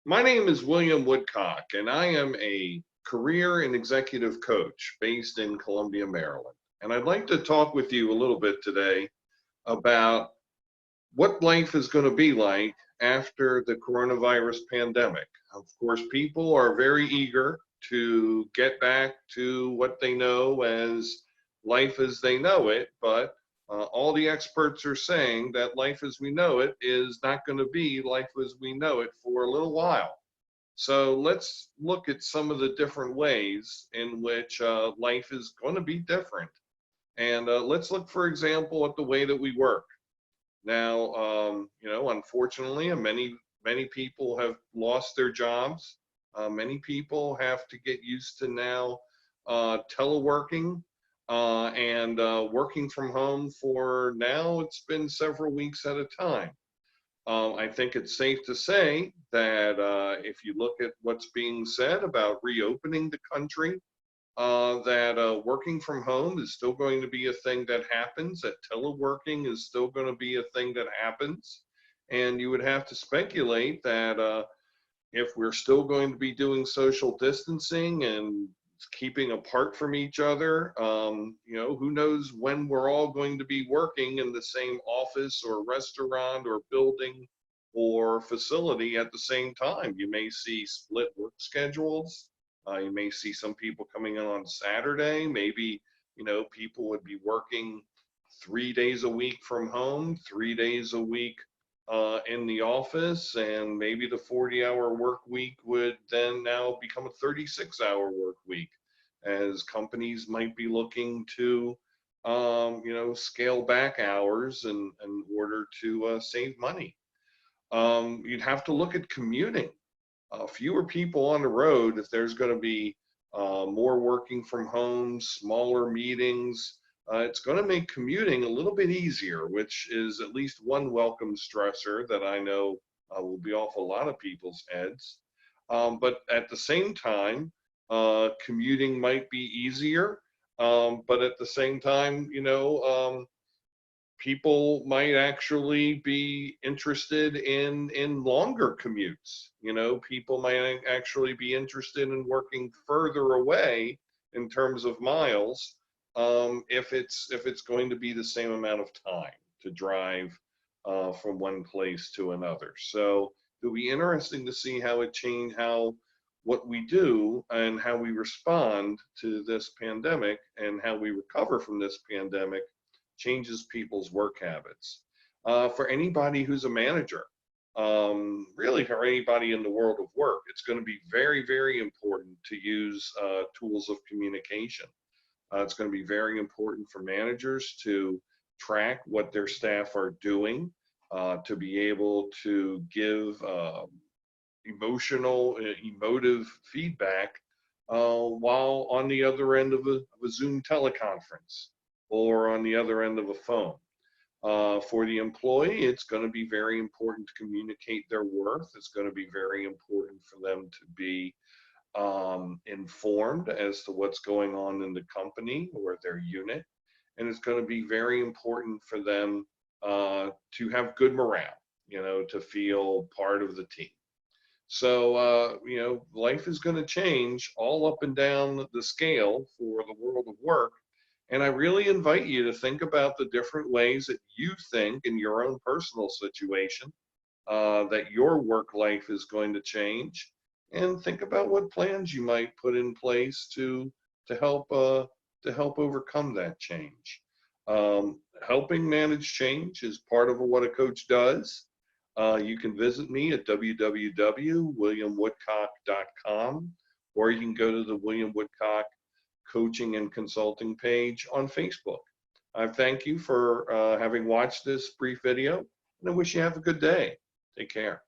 My name is William Woodcock, and I am a career and executive coach based in Columbia, Maryland. And I'd like to talk with you a little bit today about what life is going to be like after the coronavirus pandemic. Of course, people are very eager to get back to what they know as life as they know it, but all the experts are saying that life as we know it is not going to be life as we know it for a little while. So let's look at some of the different ways in which life is going to be different. And let's look, for example, at the way that we work. Now, unfortunately, many people have lost their jobs. Many people have to get used to now teleworking and working from home for now. It's been several weeks at a time. I think it's safe to say that if you look at what's being said about reopening the country, that working from home is still going to be a thing that happens, that teleworking is still going to be a thing that happens. And you would have to speculate that if we're still going to be doing social distancing and keeping apart from each other, who knows when we're all going to be working in the same office or restaurant or building or facility at the same time. You may see split work schedules. You may see some people coming in on Saturday. Maybe, people would be working 3 days a week from home, 3 days a week in the office, and maybe the 40-hour work week would then now become a 36-hour work week, as companies might be looking to, scale back hours in order to save money. You'd have to look at commuting. Fewer people on the road if there's going to be more working from home, smaller meetings. It's going to make commuting a little bit easier, which is at least one welcome stressor that I know will be off a lot of people's heads. But at the same time, commuting might be easier. But at the same time, people might actually be interested in longer commutes. People might actually be interested in working further away in terms of miles, if it's going to be the same amount of time to drive from one place to another. So it'll be interesting to see how what we do and how we respond to this pandemic and how we recover from this pandemic changes people's work habits. For anybody who's a manager, really for anybody in the world of work, it's going to be very, very important to use tools of communication. It's going to be very important for managers to track what their staff are doing, to be able to give emotive feedback while on the other end of a Zoom teleconference or on the other end of a phone. For the employee, it's going to be very important to communicate their worth. It's going to be very important for them to be informed as to what's going on in the company or their unit. And it's going to be very important for them to have good morale, to feel part of the team. So, life is going to change all up and down the scale for the world of work. And I really invite you to think about the different ways that you think in your own personal situation that your work life is going to change, and think about what plans you might put in place to help overcome that change. Helping manage change is part of what a coach does. You can visit me at www.williamwoodcock.com, or you can go to the William Woodcock Coaching and Consulting page on Facebook. I thank you for having watched this brief video, and I wish you have a good day. Take care.